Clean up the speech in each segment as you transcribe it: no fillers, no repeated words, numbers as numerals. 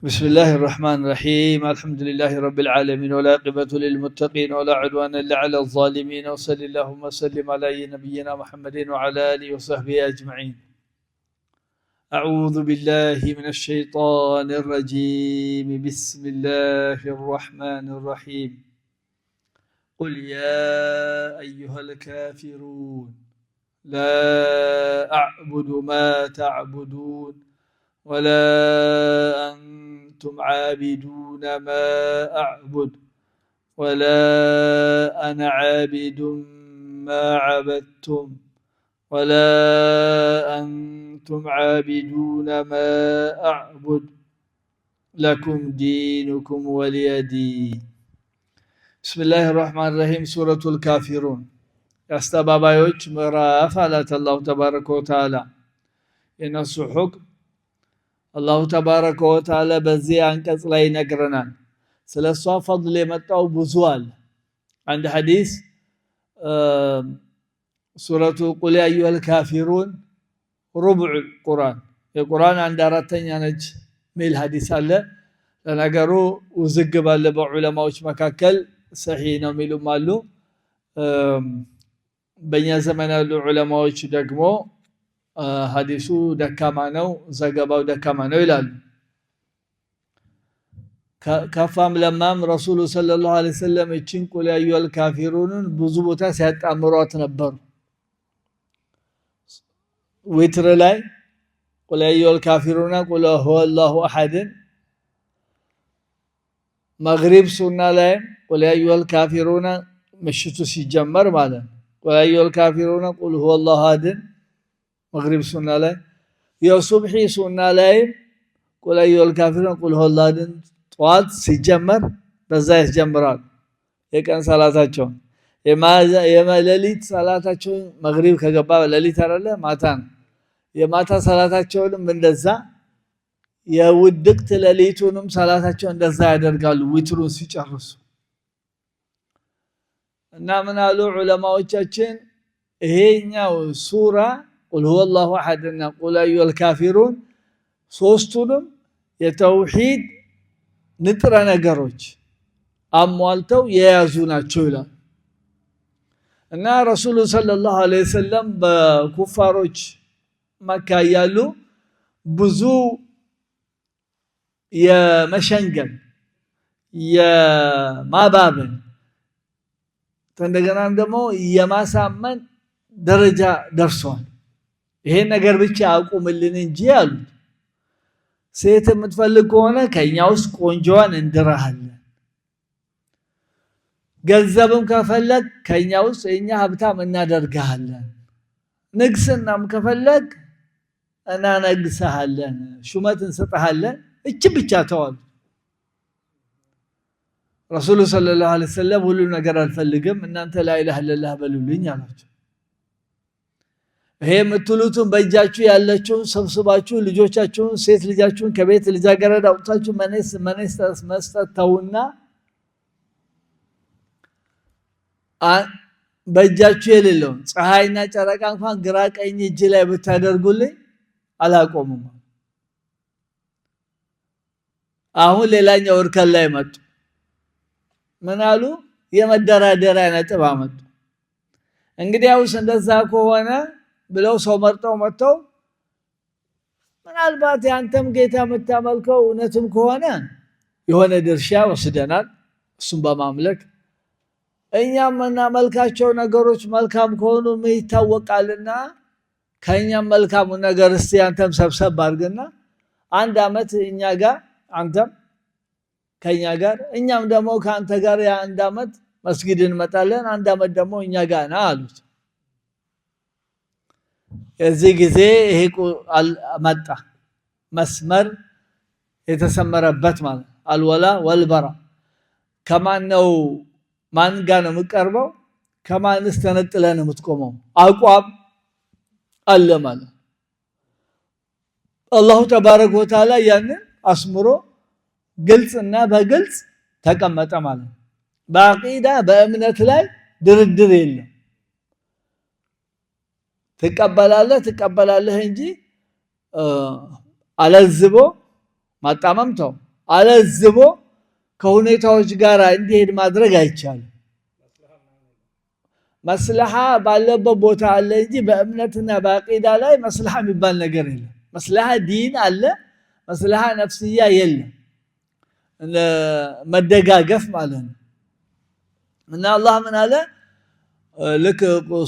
بسم الله الرحمن الرحيم الحمد لله رب العالمين والعاقبة للمتقين ولا عدوان إلا على الظالمين وصلى اللهم وسلم على نبينا محمد وعلى آله وصحبه أجمعين. أعوذ بالله من الشيطان الرجيم. بسم الله الرحمن الرحيم. قل يا أيها الكافرون لا أعبد ما تعبدون ولا أنتم عابدون ما أعبد ولا أنا عابد ما عبدتم ولا أنتم عابدون ما أعبد لكم دينكم ولي دين. بسم الله الرحمن الرحيم. سورة الكافرون ያስተባባዮች ምዕራፍ አላት አላሁ ተባረከ ወተዓላ። የነሱ ሁክም አላሁ ተባረከ ወተዓላ በዚህ አንቀጽ ላይ ይነግረናል። ስለሷ ፈضል የመጣው ብዙ አለ። አንድ ሐዲስ ሱረቱ ቁል ያ አዩሀል ካፊሩን ሩቡዕ ቁርአን የቁርአን አንድ አራተኛ ነች ሚል ሐዲስ አለ። ለነገሩ ውዝግብ አለ በዑለማዎች መካከል፣ ሰሂህ ነው ሚሉም አሉ። በእኛ ዘመን ያሉ ዑለማዎች ደግሞ ሐዲሱ ደካማ ነው፣ ዘገባው ደካማ ነው ይላሉ። ከፋም ለማም ረሱሉ ሰለላሁ ዐለይሂ ወሰለም እቺን ቁል ያ አዩሀል ካፊሩንን ብዙ ቦታ ሲያጣምሯት ነበሩ። ዊትር ላይ ቁል ያ አዩሀል ካፊሩን ቁል ሁወላሁ አሐድ፣ መግሪብ ሱና ላይ ቁል ያ አዩሀል ካፊሩን ምሽቱ ሲጀመር ማለት ነው። ቁል ያ አዩሀል ካፊሩን ቁል ሁወላሁ አሐድ መግሪብ ሱና ላይ፣ የሱብሒ ሱና ላይ ቁል ያ አዩሀል ካፊሩን ቁል ሁወላሁ አሐድ ጠዋት ሲጀመር በዛ ያስጀምራሉ። የቀን ሰላታቸውን የሌሊት ሰላታቸውን መግሪብ ከገባ ሌሊት አይደለ ማታ ነው። የማታ ሰላታቸውንም እንደዛ የውድቅት ሌሊቱንም ሰላታቸውን እንደዛ ያደርጋሉ ዊትሩን ሲጨርሱ። እና ምን አሉ ዑለማዎቻችን፣ ይሄኛው ሱራ ቁል ሁወላሁ አሐድ እና ቁል ያ አዩሀል ካፊሩን ሶስቱንም የተውሂድ ንጥረ ነገሮች አሟልተው የያዙ ናቸው ይላል። እና ረሱሉ ሰለላሁ ዐለይሂ ወሰለም በኩፋሮች መካ ያሉ ብዙ የመሸንገል የማባበል እንደገናም ደግሞ የማሳመን ደረጃ ደርሷል። ይሄን ነገር ብቻ አቁምልን እንጂ አሉት። ሴት የምትፈልግ ከሆነ ከኛ ውስጥ ቆንጆዋን እንድራሃለን፣ ገንዘብም ከፈለግ ከኛ ውስጥ የኛ ሀብታም እናደርጋለን፣ ንግስናም ከፈለግ እናነግስሃለን፣ ሹመት እንሰጥሃለን፣ እቺ ብቻ ተዋሉ። ረሱሉ ሰለላሁ ዐለይሂ ወሰለም ሁሉ ነገር አልፈልግም እናንተ ላ ኢላሀ ኢለላህ በሉልኝ አላቸው። ይሄ የምትሉትን በእጃችሁ ያለችውን ሰብስባችሁ ልጆቻችሁን ሴት ልጃችሁን ከቤት ልጃገረድ አውጥታችሁ መነስ መስጠት ተውና በእጃችሁ የሌለውን ፀሐይና ጨረቃ እንኳን ግራ ቀኝ እጅ ላይ ብታደርጉልኝ አላቆምም። አሁን ሌላኛው እርከን ላይ መጡ። ምን አሉ? የመደራደሪያ ነጥብ አመጡ። እንግዲያውስ እንደዛ ከሆነ ብለው ሰው መርጠው መጥተው ምናልባት ያንተም ጌታ የምታመልከው እውነትም ከሆነ የሆነ ድርሻ ወስደናል እሱም በማምለክ፣ እኛም የምናመልካቸው ነገሮች መልካም ከሆኑ ምን ይታወቃልና ከእኛም መልካሙ ነገር እስቲ አንተም ሰብሰብ አድርግና አንድ አመት እኛ ጋር አንተም ከኛ ጋር እኛም ደግሞ ከአንተ ጋር የአንድ አመት መስጊድ እንመጣለን፣ አንድ አመት ደግሞ እኛ ጋር ና አሉት። የዚህ ጊዜ ይሄ መጣ መስመር የተሰመረበት ማለት አልወላ ወልበራ። ከማን ነው ማን ጋር ነው የምትቀርበው? ከማንስ ተነጥለህ ነው የምትቆመው? አቋም አለ ማለት አላሁ ተባረከ ወተዓላ ያንን አስምሮ ግልጽና በግልጽ ተቀመጠ ማለት ነው። በአቂዳ በእምነት ላይ ድርድር የለም። ትቀበላለህ እንጂ አለዝቦ ማጣመም ተው። አለዝቦ ከሁኔታዎች ጋር እንዲሄድ ማድረግ አይቻልም። መስለሃ ባለበት ቦታ አለ እንጂ በእምነትና በአቂዳ ላይ መስለሃ የሚባል ነገር የለም። መስለሃ ዲን አለ፣ መስለሃ ነፍስያ የለም። መደጋገፍ ማለት ነው። እና አላህ ምን አለ ልክ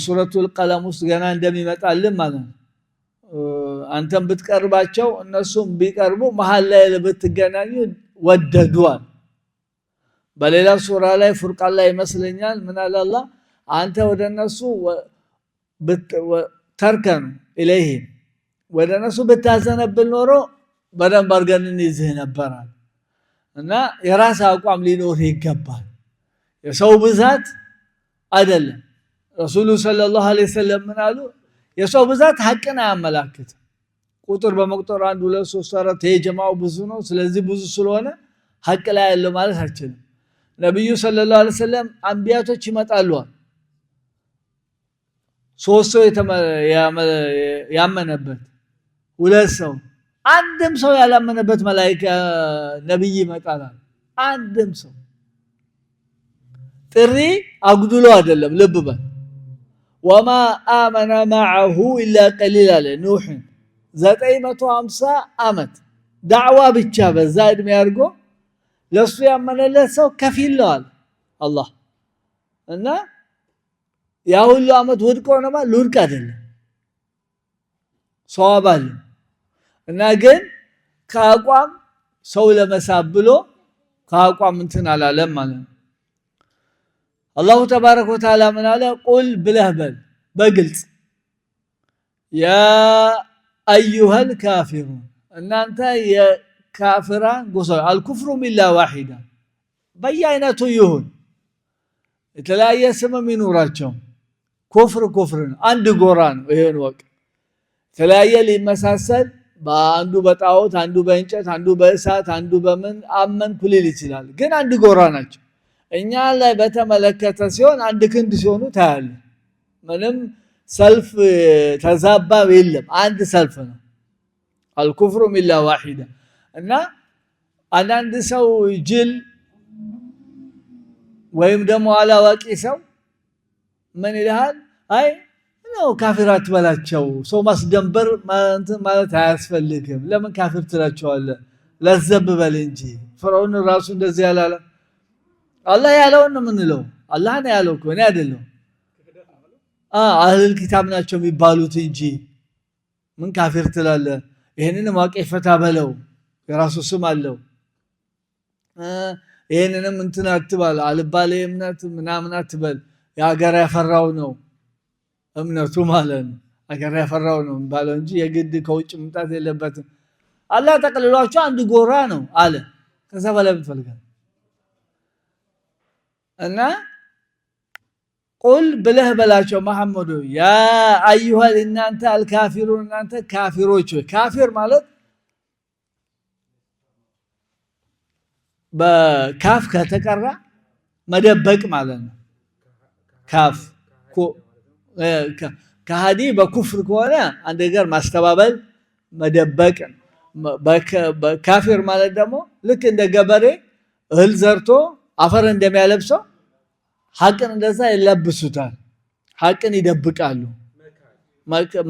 ሱረቱል ቀለም ውስጥ ገና እንደሚመጣልን ማለት ነው። አንተም ብትቀርባቸው እነሱም ቢቀርቡ መሃል ላይ ብትገናኙ ወደዱዋል። በሌላ ሱራ ላይ ፉርቃን ላይ ይመስለኛል ምን አለ አላህ አንተ ወደ እነሱ ተርከኑ ኢለይሂም ወደ እነሱ ብታዘነብል ኖሮ በደንብ አድርገን እንይዝህ ነበራል። እና የራስ አቋም ሊኖር ይገባል። የሰው ብዛት አይደለም። ረሱሉ ሰለላሁ ዐለይሂ ወሰለም ምን አሉ? የሰው ብዛት ሐቅን አያመላክትም። ቁጥር በመቁጠር 1 2 3 4 የጀማው ብዙ ነው፣ ስለዚህ ብዙ ስለሆነ ሐቅ ላይ ያለው ማለት አይችልም። ነብዩ ሰለላሁ ዐለይሂ ወሰለም አንቢያቶች ይመጣሉ። 3 ሰው ያመነበት 2 ሰው አንድም ሰው ያላመነበት መላእክት ነብይ ይመጣል። አንድም ሰው ጥሪ አጉድሎ አይደለም። ልብ በል ወማ አመነ معه الا قليل አለ ኑህ 950 አመት ዳዕዋ ብቻ በዛ እድሜ አድርጎ ለሱ ያመነለት ሰው ከፊል ነው አለ አላህ። እና ያ ሁሉ አመት ወድቆ ነው ማለት ልውድቅ አይደለም፣ ሷብ አለ። እና ግን ከአቋም ሰው ለመሳብ ብሎ ከአቋም እንትን አላለም ማለት ነው። አላሁ ተባረከ ወተዓላ ምን አለ? ቁል ብለህ በል በግልጽ ያ አዩሃል ካፊሩን እናንተ የካፍራን ጎሳ አልኩፍሩ ሚላ ዋሂዳ በየአይነቱ ይሁን የተለያየ ስምም ይኑራቸው ኩፍር ነው፣ አንድ ጎራ ነው። ይሄን ወቅ የተለያየ ሊመሳሰል በአንዱ በጣዖት አንዱ በእንጨት አንዱ በእሳት አንዱ በምን አመንኩ ሊል ይችላል፣ ግን አንድ ጎራ ናቸው። እኛ ላይ በተመለከተ ሲሆን አንድ ክንድ ሲሆኑ ታያለ። ምንም ሰልፍ ተዛባ የለም፣ አንድ ሰልፍ ነው። አልኩፍሩ ሚላ ዋሂዳ። እና አንዳንድ ሰው ጅል ወይም ደግሞ አላዋቂ ሰው ምን ይልሃል? አይ ነው ካፊር አትበላቸው፣ ሰው ማስደንበር ማለት አያስፈልግም፣ ለምን ካፊር ትላቸዋለህ? ለዘብ በል እንጂ ፍርዓውን ራሱ እንደዚህ ያላለ አላህ ያለውን ነው የምንለው። አላህ ነው ያለው እኮ እኔ አይደለም። አህለል ኪታብ ናቸው የሚባሉት እንጂ ምን ካፊር ትላለህ? ይሄንንም ዋቄ ፈታ በለው፣ የራሱ ስም አለው። ይሄንንም እንትን አትበል፣ አልባሌ እምነት ምናምን አትበል፣ የሀገር ያፈራው ነው እምነቱ ማለት ነው። ሀገር ያፈራው ነው የሚባለው እንጂ የግድ ከውጭ መምጣት የለበትም። አላህ ጠቅልሏቸው አንድ ጎራ ነው አለ። ከዛ በላይ ምን እና ቁል ብለህ በላቸው መሐመድ ያ አዩሃል እናንተ አልካፊሩን እናንተ ካፊሮች። ካፊር ማለት በካፍ ከተቀራ መደበቅ ማለት ነው። ካፍ ከሃዲ በኩፍር ከሆነ አንድ ነገር ማስተባበል መደበቅ። ካፊር ማለት ደግሞ ልክ እንደ ገበሬ እህል ዘርቶ አፈር እንደሚያለብሰው ሐቅን እንደዛ ይለብሱታል፣ ሐቅን ይደብቃሉ።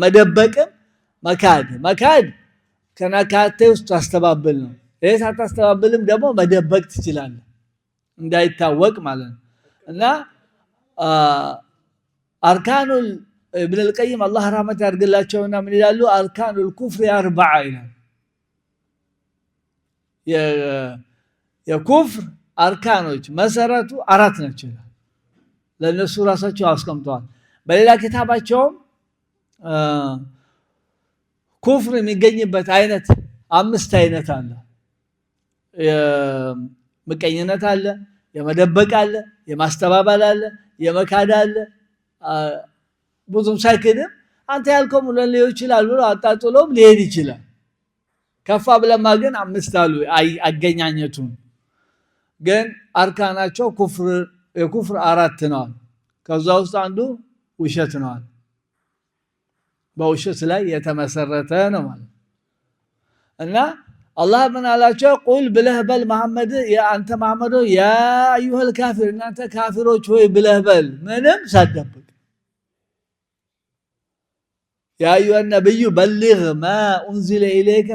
መደበቅም መካድ ከናካቴ ውስጥ አስተባብል ነው። ይሄ ሳታስተባብልም ደግሞ መደበቅ ትችላለህ እንዳይታወቅ ማለት ነው። እና አርካኑል ኢብኑ አልቀይም አላህ ረህመት ያድርግላቸውና ምን ይላሉ? አርካኑል ኩፍር 4 ይላል። የኩፍር አርካኖች መሰረቱ 4 ናቸው። ለነሱ ራሳቸው አስቀምጠዋል። በሌላ ኪታባቸውም ኩፍር የሚገኝበት አይነት 5 አይነት አለ። የምቀኝነት አለ፣ የመደበቅ አለ፣ የማስተባበል አለ፣ የመካድ አለ። ብዙም ሳይክድም አንተ ያልከው ሙሉ ሊሆን ይችላል ብሎ አጣጥሎም ሊሄድ ይችላል። ከፋ ብለማ ግን 5 አሉ አገኛኘቱን። ግን አርካናቸው የኩፍር 4 ነው። ከዛ ውስጥ አንዱ ውሸት ነው። በውሸት ላይ የተመሰረተ ነው ማለት እና الله من على شو قل بلهبل محمد يا أنت محمد يا أيها الكافر إن أنت كافر وشوي بلهبل منم صدقك يا أيها النبي بلغ ما أنزل إليك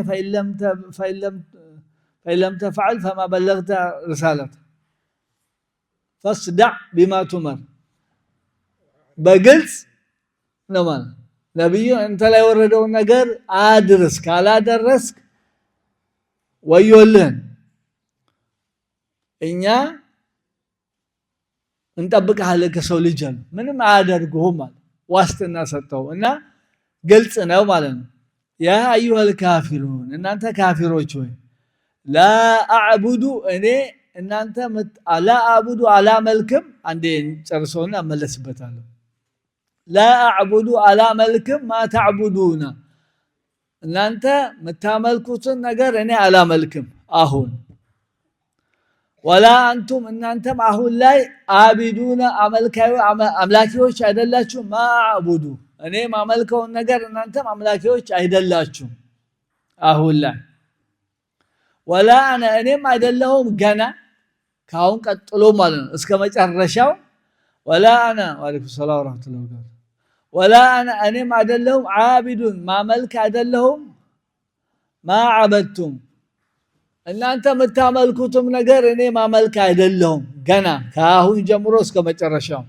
فإن لم تفعل فما بلغت رسالته فاصدع بما تمر بقلت نمان نبي أنت لا يوردون نجر أدرسك على درسك ويولن إنيا أنت بك عليك سوليجن من ما أدركهم واستنا ستو إننا قلت أنا ومالنا يا أيها الكافرون إن أنت كافرون شوي لا أعبد إن أنت لا أعبد على ملكم عندين ترسونا ملس بتالو لا أعبد على ملكم ما تعبدون إن أنت متعملكوتن نجر إني على ملكم أهون ولا أنتم إن أنتم أهون لا عابدون أملاكيوش أدلاتشو ما أعبدو أني ما ملكو النجر إن أنتم أملاكيوش أدلاتشو أهون لا ولا أنا إني ما أدلهم جنا كاون قتلوا مالن اسكما ጨረሻው ولا أنا وعليكم السلام ورحمة الله وبركاته ولا أنا ما أدلهم عابد ما ملك أدلهم ما عبدتم إن أنت متعملكوتم نجر إني ما ملك أدلهم جنا كاهون جمروس كما ጨረሻው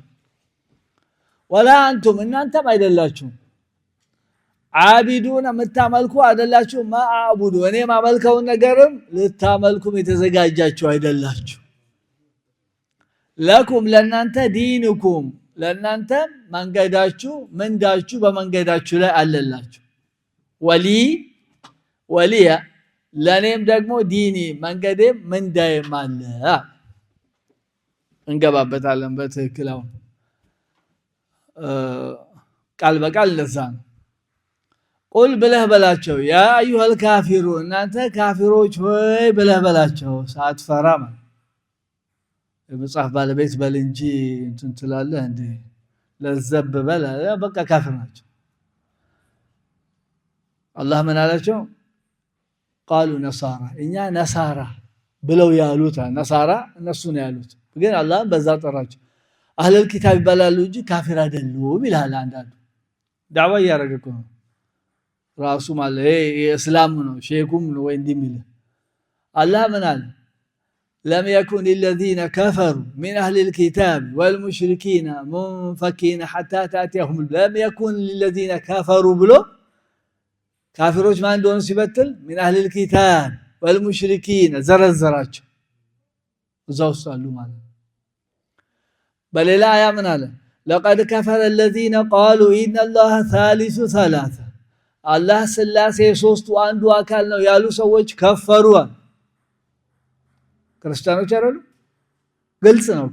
ولا أنتم إن أنت ما أدلاتكم عابدون متعملكو أدلاتكم ما أعبدوا إني ما ملكو نجرم للتعملكم يتزجاجاتكم أدلاتكم لكم لأن أنت دينكم لأن أنت من قداتشو من داتشو بمن قداتشو لا أللاتشو ولي لأنهم دقمو ديني من قدم من دايم الله انقباب بتعلم بتكلاون قال بقال لسان قل بله بلاتشو يا أيها الكافرون أنت كافروش وي بله بلاتشو ساعت فرامل المصحف بالبيت بالانجي انتم تلاله عندي للزب بلا بقى كافر ناچو الله من عليكم قالوا نصارى إنيا نصارى بلو يالوتا نصارى نسون يالوت ግን الله በዛ ጠራቸው አህለ الكتاب ይባላሉ እንጂ ካፊር አይደሉም ይላል አንዳንዱ ዳዋ ያረገኩ ነው ራሱ ማለት የእስላም ነው ሼኩም ነው ወይ እንደሚል الله من አለ لم يكن الذين كفروا من أهل الكتاب والمشركين منفكين حتى تأتيهم لم يكن للذين كفروا بلو كافروش ما عندهم سبتل من أهل الكتاب والمشركين زرزراج زوصلوا ماله بل لا يا من هذا لقد كفر الذين قالوا إن الله ثالث ثلاثة الله سلاسة صوست وعنده أكلنا يالو سوّج كفروا ክርስቲያኖች አይደሉ ግልጽ ነው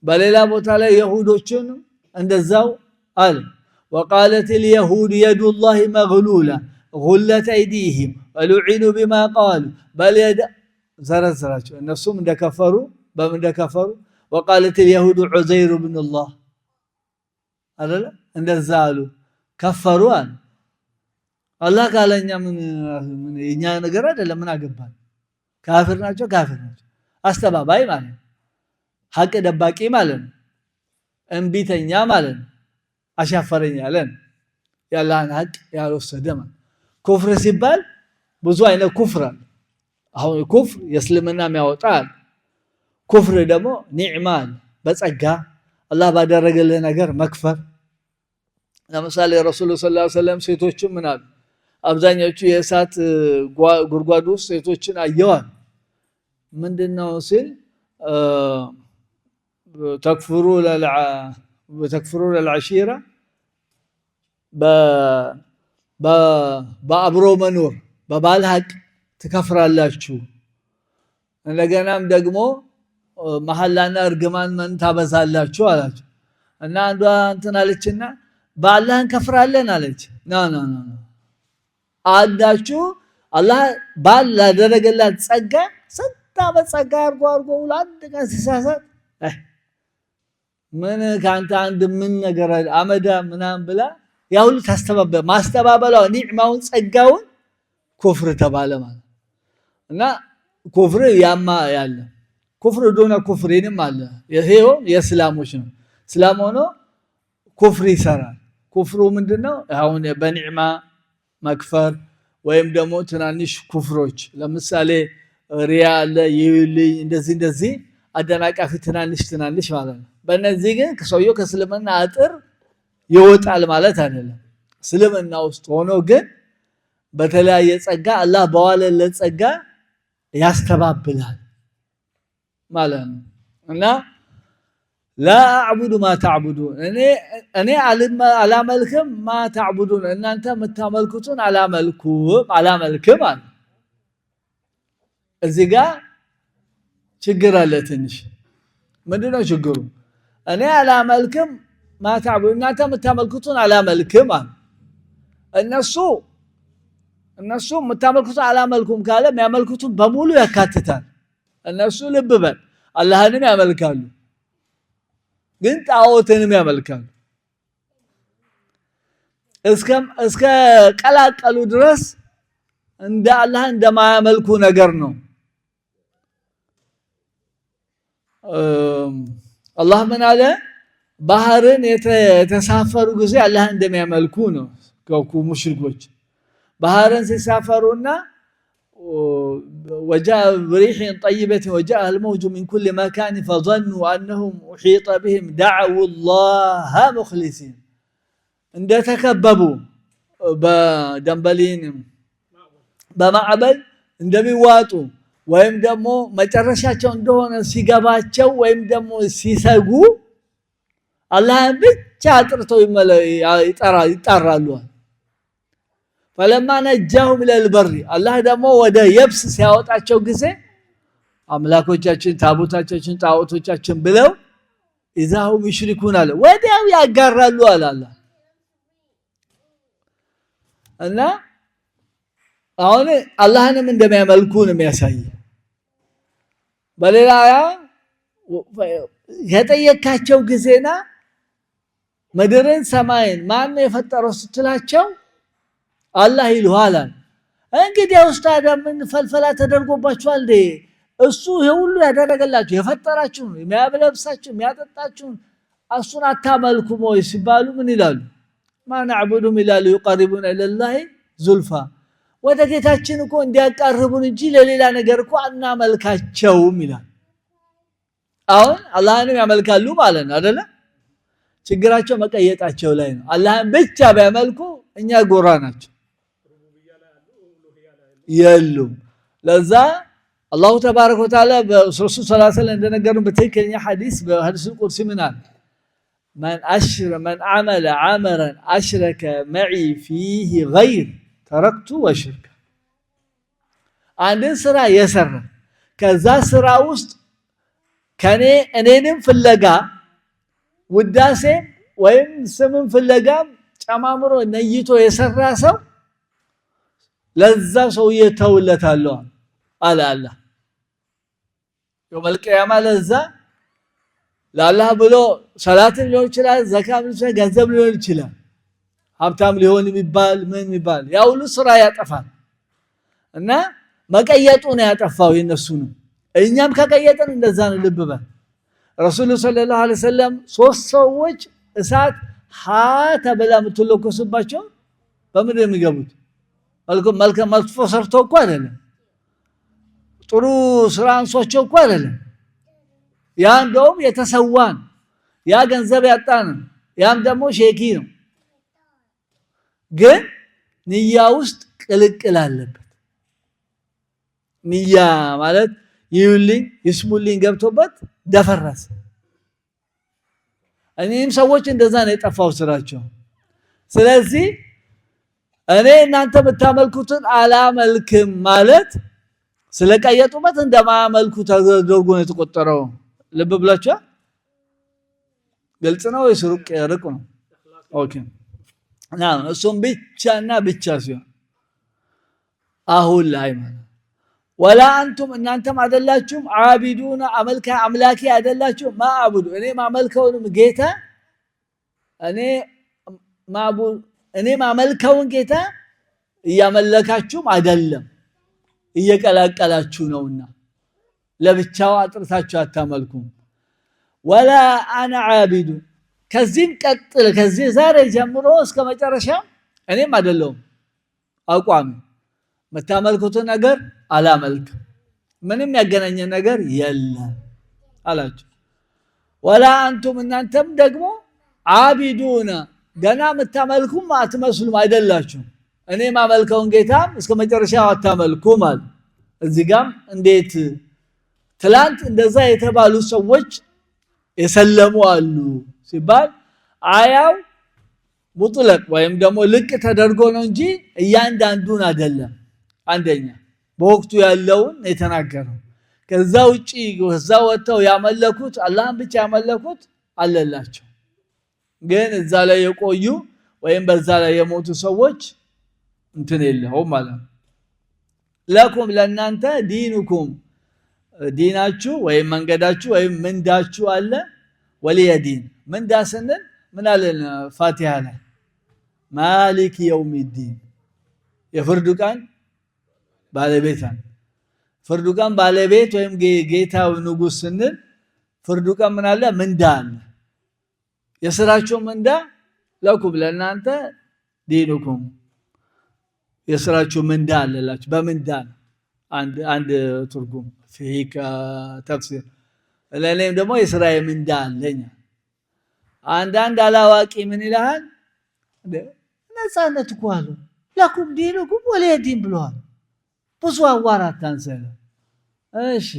በሌላ ቦታ ላይ ይሁዶችን እንደዛው አለ وقالت اليهود يد الله مغلولة غلت أيديهم ولعنوا بما قالوا بل يد زرزراچ እነሱም እንደከፈሩ በምን እንደከፈሩ وقالت اليهود عزير بن الله አይደለ እንደዛ አሉ ከፈሩ አለ አላህ ካለኛ ምን የኛ ነገር አይደለም ምን አገባን ካፊር ናቸው አስተባባይ ማለት ሐቅ ደባቂ ማለት እንቢተኛ ማለት አሻፈረኝ ያለን ያላህን ሐቅ ያልወሰደ ማለት ኩፍር ሲባል ብዙ አይነት ኩፍር አለ አሁን ኩፍር የእስልምና የሚያወጣል ኩፍር ደግሞ ኒዕማ በጸጋ አላህ ባደረገልህ ነገር መክፈር ለምሳሌ ረሱል ሰለላሁ ዐለይሂ ወሰለም ሴቶችን ምን አሉ አብዛኞቹ የእሳት ጉርጓድ ውስጥ ሴቶችን አየዋል ምንድነው ሲል تكفرون العشيرة በአብሮ መኖር በባል ሐቅ ትከፍራላችሁ እንደገናም ደግሞ መሐላና እርግማን ምን ታበዛላችሁ አላችሁ እና አንዷ እንትን አለችና በአላህን ከፍራለን አለች ና አዳችሁ አላህ ባል ላደረገላት ጸጋ ሰጣ በጸጋ አርጎ ለአንድ ቀን ሲሳሳት ምን ካንተ አንድ ምን ነገር አመዳ ምናም ብላ ያውል ማስተባበላው ኒዕማውን ጸጋውን ኩፍር ተባለ ማለት እና ኩፍር ያማ ያለ ኩፍር ዶና ኩፍሪንም አለ ይሄው የእስላሞች ነው እስላም ሆኖ ኩፍር ይሰራል ኩፍሩ ምንድነው አሁን በኒዕማ መክፈር ወይም ደግሞ ትናንሽ ኩፍሮች ለምሳሌ ሪያ አለ ይልይ እንደዚህ አደናቃፊ ትናንሽ ማለት ነው በእነዚህ ግን ከሰውየው ከእስልምና አጥር ይወጣል ማለት አይደለም እስልምና ውስጥ ሆኖ ግን በተለያየ ጸጋ አላህ በዋለለት ጸጋ ያስተባብላል ማለት ነው እና لا اعبد ما تعبدون እኔ አላመልክም ما تعبدون እናንተ የምታመልኩትን አላመልክም አለ እዚህ ጋር ችግር አለ ትንሽ ምንድነው ችግሩ እኔ አላመልክም ما تعبدون እናንተ የምታመልኩትን አላመልክም አለ እነሱ የምታመልኩትን አላመልኩም ካለ የሚያመልኩትን በሙሉ ያካትታል እነሱ ልብ በል አላህንም ያመልካሉ ግን ጣዖትንም ያመልካሉ እስከ ቀላቀሉ ድረስ እንደ አላህ እንደማያመልኩ ነገር ነው አላህ ምን አለ ባህርን የተሳፈሩ ጊዜ አላህ እንደሚያመልኩ ነው ከኩ ሙሽሪኮች ባህርን ሲሳፈሩና وجاء بريح طيبة وجاء الموج من كل مكان فظنوا أنهم أحيط بهم دعوا الله مخلصين عند تكببوا بدنبلين بمعبد እንደሚዋጡ ወይም ደግሞ መጨረሻቸው እንደሆነ ሲገባቸው ወይም ደግሞ ሲሰጉ አላህን ብቻ አጥርተው ይጠራሉ فلما نجاهم الى البر الله ደግሞ ወደ የብስ ሲያወጣቸው ጊዜ አምላኮቻችን ታቦታችን ጣዖቶቻችን ብለው ኢዛሁ ሙሽሪኩን አለ ወዲያው ያጋራሉ አለ አላህ እና አሁን አላህንም እንደሚያመልኩ ነው የሚያሳይ በሌላ የጠየካቸው ጊዜና ምድርን ሰማይን ማን የፈጠረው ስትላቸው አላህ ይልዋል እንግዲህ ኡስታድ ምን ፈልፈላ ተደርጎባችኋል እሱ ሁሉ ያደረገላችሁ የፈጠራችሁ የሚያበለብሳችሁ የሚያጠጣችሁ እሱን አታመልኩም ወይ ሲባሉ ምን ይላሉ ማን አዕቡዱም ኢላሁ ይቀርቡና ኢላላህ ዙልፋ ወደ ጌታችን እኮ እንዲያቀርቡን እንጂ ለሌላ ነገር እኮ አናመልካቸውም ይላል አሁን አላህንም ያመልካሉ ማለት ነው አይደለ ችግራቸው መቀየጣቸው ላይ ነው አላህን ብቻ ቢያመልኩ እኛ ጎራ ናቸው يلو لذا الله تبارك وتعالى برسول صلى الله عليه وسلم እንደነገሩን በትክክለኛ ሐዲስ በሐዲስ ቁርሲ ምናል من عمل عملا اشرك معي فيه غير تركت وشرك አንድን ስራ የሰራ ከዛ ስራ ውስጥ እኔንም ፍለጋ ውዳሴ ወይም ስምን ፍለጋ ጨማምሮ ነይቶ የሰራ ሰው ለዛ ሰው የተውለታል አለ አላህ የውመል ቂያማ ለዛ ለአላህ ብሎ ሰላት ሊሆን ይችላል ዘካት ሊሆን ይችላል ገንዘብ ሊሆን ይችላል ሀብታም ሊሆን የሚባል ያ ሁሉ ስራ ያጠፋል እና መቀየጡ ነው ያጠፋው የነሱን እኛም ከቀየጠን እንደዛ ነው ልብ በል ረሱል ሰለላሁ ዐለይሂ ወሰለም ሶስት ሰዎች እሳት ተበላ ምትለኮስባቸው በምን የሚገቡት መልካም መጥፎ ሰርተው እኮ አይደለም ጥሩ ስራ አንሷቸው እኮ አይደለም ያ እንደውም የተሰዋን ያ ገንዘብ ያጣን ያም ደግሞ ሼኪ ነው ግን ንያ ውስጥ ቅልቅል አለበት ንያ ማለት ይውልኝ ይስሙልኝ ገብቶበት ደፈረሰ እኔም ሰዎች እንደዛ ነው የጠፋው ስራቸው ስለዚህ እኔ እናንተ በተመልኩትን አላመልክም ማለት ስለቀየጡበት እንደማመልኩ ተደርጎ ነው የተቆጠረው ልብ ብላችሁ ግልጽ ነው ወይስ ሩቅ ነው ኦኬ ናም እሱም ብቻና ብቻ ሲሆን አሁን ላይ ማለት ወላ አንቱም እናንተም አይደላችሁም አቢዱና አምላኪ አይደላችሁም ማዕቡዱ እኔ ማመልከውን ጌታ እኔ ማመልከውን ጌታ እያመለካችሁም አይደለም እየቀላቀላችሁ ነውና ለብቻው አጥርታችሁ አታመልኩም ወላ አና ዓቢዱ ከዚህም ቀጥል ከዚህ ዛሬ ጀምሮ እስከ መጨረሻ እኔም አይደለሁም አቋም መታመልኩት ነገር አላመልክም ምንም ያገናኘ ነገር የለም አላችሁ ወላ አንቱም እናንተም ደግሞ ዓቢዱና ገና መታመልኩም አትመስሉም አይደላችሁ እኔ ማመልከውን ጌታም እስከ መጨረሻው አታመልኩም አለ እዚህ ጋር እንዴት ትላንት እንደዛ የተባሉ ሰዎች የሰለሙ አሉ ሲባል አያው ሙጥለቅ ወይም ደግሞ ልቅ ተደርጎ ነው እንጂ እያንዳንዱን አይደለም አንደኛ በወቅቱ ያለውን የተናገረው ከዛ ውጪ ከዛ ወጣው ያመለኩት አላህን ብቻ ያመለኩት አለላቸው ግን እዛ ላይ የቆዩ ወይም በዛ ላይ የሞቱ ሰዎች እንትን የለውም ማለት ለኩም ለናንተ ዲኑኩም ዲናችሁ ወይም መንገዳችሁ ወይም ምንዳችሁ አለ ወሊየዲን ምንዳ ስንል ምን አለን ፋቲሃ ላይ ማሊክ የውሚዲን የፍርዱ ቀን ባለቤታን ፍርዱ ቀን ባለቤት ወይም ጌታው ንጉስ ስንል ፍርዱ ቀን ምን አለ ምንዳ አለ የሥራችሁ ምንዳ ለኩም ለናንተ ዲኑኩም የሥራችሁ ምንዳ አለላችሁ በምንዳ አንድ ትርጉም ፊካ ተፍሲር ለኔም ደግሞ የሥራዬ ምንዳ አለኝ አንዳንድ አላዋቂ ምን ይላል ነፃነት እኮ አለ ለኩም ዲኑኩም ወሊየዲን ብለዋል ብዙ አዋራት አንሰለ እሺ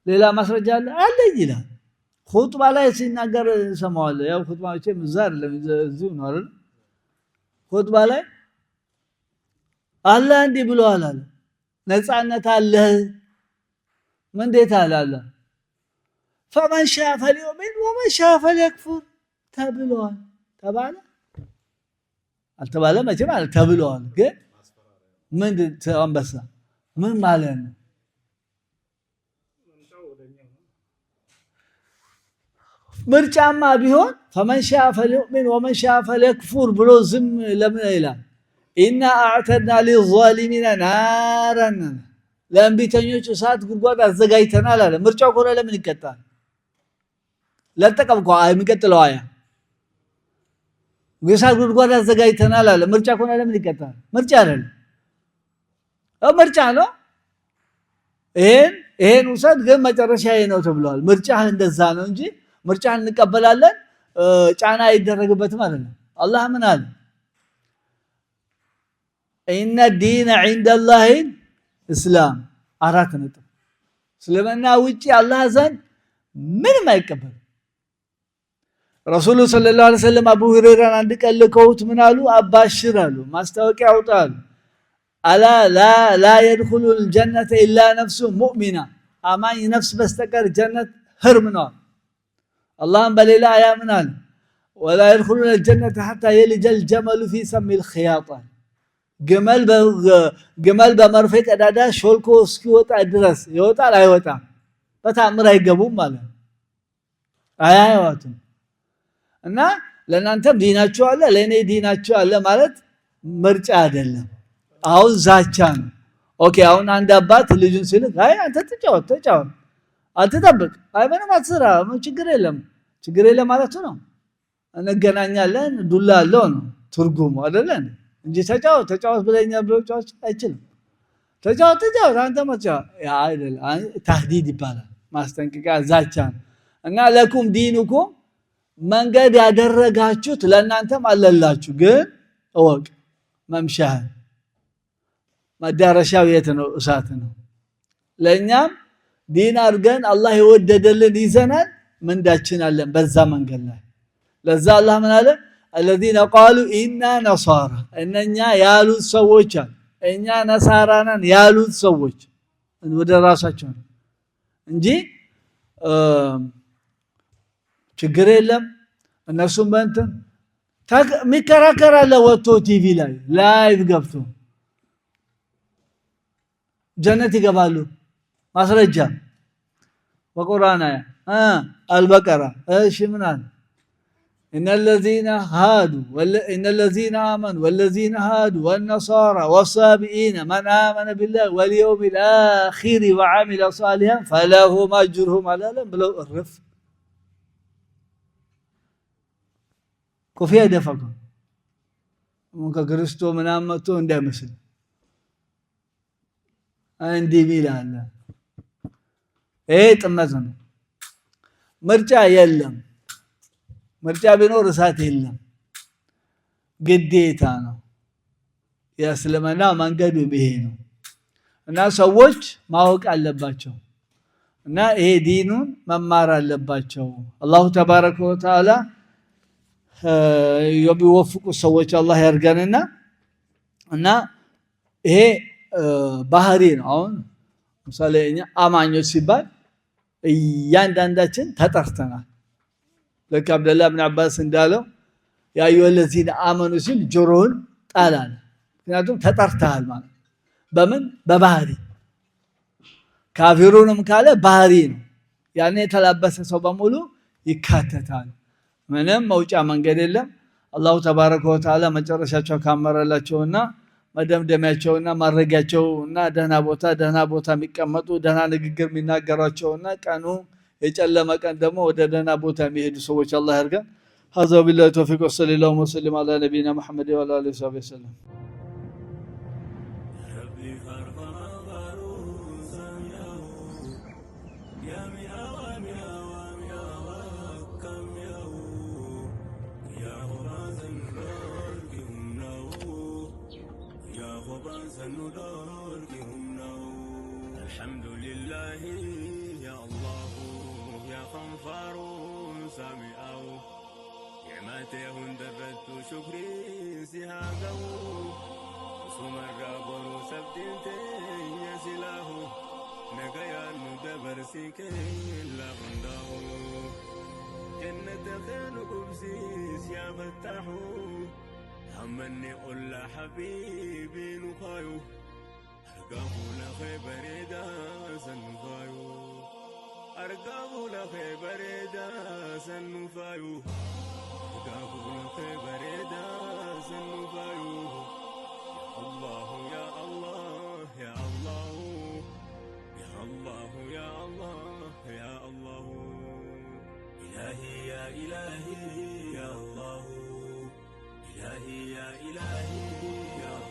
ሌላ ማስረጃ አለ ይላል ኹጥባ ላይ ሲናገር ሰማዋለሁ ያው ኹጥባዎቼ ምዛር ለዚህ ነው አይደል ኹጥባ ላይ አላህ እንዲህ ብለዋል አለ ነፃነት አለ ምን እንዴት አለ فمن شاء فليؤمن ومن شاء فليكفر ተብሏል ተባለ አልተባለ መቼም አለ ተብሏል ግን ምን ተንበሳ ምን ማለት ነው ምርጫማ ቢሆን فمن شاء فليؤمن ومن شاء فليكفر ብሎ ዝም ለምን ይላል إنا أعتدنا للظالمين نارا ለእንቢተኞች እሳት ጉድጓድ አዘጋጅተናል አለ ምርጫው ኮረ ለምን ይቀጣል ለተቀምቆ የሚቀጥለው አያ እሳት ጉድጓድ አዘጋጅተናል አለ ምርጫ ኮረ ለምን ይቀጣል ምርጫ አይደል ምርጫ ነው ይሄን ውሰድ ግን መጨረሻ ነው ተብሏል ምርጫ እንደዛ ነው እንጂ ምርጫ እንቀበላለን ጫና አይደረግበትም ማለት ነው አላህ ምን አለ إن الدين عند الله الإسلام አራት ነጥብ እስልምና ውጪ አላህ ዘንድ ምንም አይቀበል ረሱሉ ሰለላሁ ዐለይሂ ወሰለም አቡ ሁረይራን አንድ ቀን ልከውት ምን አሉ አባሽር አሉ ማስታወቂያ አውጣሉ አላ ላ يدخل الجنة الا نفس مؤمنة አማኝ ነፍስ በስተቀር ጀነት ህርም ነው አላህም በሌላ አያ ምን አለ ولا يدخلون الجنة حتى يلج الجمل في سم الخياطة ግመል በመርፌ ቀዳዳ ሾልኮ እስኪወጣ ድረስ ይወጣል አይወጣም በታምር አይገቡም ማለት አያዩትም እና ለናንተም ዲናችሁ አለ ለኔ ዲናችሁ አለ ማለት ምርጫ አይደለም አሁን ዛቻ ነው ኦኬ አሁን አንድ አባት ልጁን ሲልክ አይ አንተ ተጫወት አትጠብቅ አይ ምንም አትስራ ምን ችግር የለም ማለት ነው እንገናኛለን ዱላ አለው ነው ትርጉሙ አይደለም እንጂ ተጫወት ብለኛ ብሎቻች አይችልም ተጫወት አንተ መጫ አይደል ታህዲድ ይባላል ማስጠንቀቂያ ዛቻ እና ለኩም ዲኑኩም መንገድ ያደረጋችሁት ለእናንተም አለላችሁ ግን እወቅ መምሻህ መዳረሻው የት ነው እሳት ነው ለኛም ዲን አድርገን አላህ የወደደልን ይዘናል ምንዳችን አለን በዛ መንገድ ላይ ለዛ አላህ ምን አለ الذين قالوا إنا نصارى إننا ያሉት ሰዎች እኛ ነሳራነን ያሉት ሰዎች ወደ ራሳቸው እንጂ ችግር የለም እነሱም በእንትን ሚከራከራለ ወጥቶ ቲቪ ላይ ላይቭ ገብቶ ጀነት ይገባሉ ማስረጃ በቁርአን አልበቀራ እሺ ምን አለ إن الذين هادوا إن الذين آمنوا والذين هادوا والنصارى والصابئين من آمن بالله واليوم الآخر وعمل صالحا فلهم أجرهم على بلو الرف كوفيا دفقوا ممكن كريستو من آمتو انده مثل عندي ميلا الله ايه تمزن مرجع يلم ምርጫ ቢኖር እሳት የለም ግዴታ ነው የእስልምና መንገዱ ይሄ ነው እና ሰዎች ማወቅ አለባቸው እና ይሄ ዲኑን መማር አለባቸው አላሁ ተባረከ ወተዓላ የሚወፍቁ ሰዎች አላህ ያርገንና እና ይሄ ባህሪ ነው አሁን ምሳሌ እኛ አማኞች ሲባል እያንዳንዳችን ተጠርተናል لك عبد الله بن عباس እንዳለው يا ايها الذين امنوا ሲል ጆሮን ጣላል ምክንያቱም ተጠርተሃል ማለት በምን በባህሪ ካፊሩንም ካለ ባህሪ ነው ያኔ የተላበሰ ሰው በሙሉ ይካተታል ምንም መውጫ መንገድ የለም አላሁ ተባረከ ወተዓላ መጨረሻቸው ካመረላቸውና መደምደሚያቸውና ማረጋቸውና ደህና ቦታ የሚቀመጡ ደህና ንግግር የሚናገራቸውና ቀኑ የጨለመ ቀን ደግሞ ወደ ደህና ቦታ የሚሄዱ ሰዎች አላህ ያርገን هذا بالله توفيق وصلى الله وسلم على نبينا محمد وعلى اله وصحبه وسلم الحمد لله يا الله يا غفار سامع نعمته هندبت شكري سهاغو سمر غبر سبتنت يسله نغيا ندبر سيك لا بنداو جنة خير قبسيس يا فتحو همني قل حبيبي نخايو أرقاه لخيبر دا سنفايو أرقاه لخيبر دا سنفايو أرقاه لخيبر دا سنفايو يا الله يا الله يا الله يا الله يا الله إلهي يا إلهي يا الله إلهي يا إلهي يا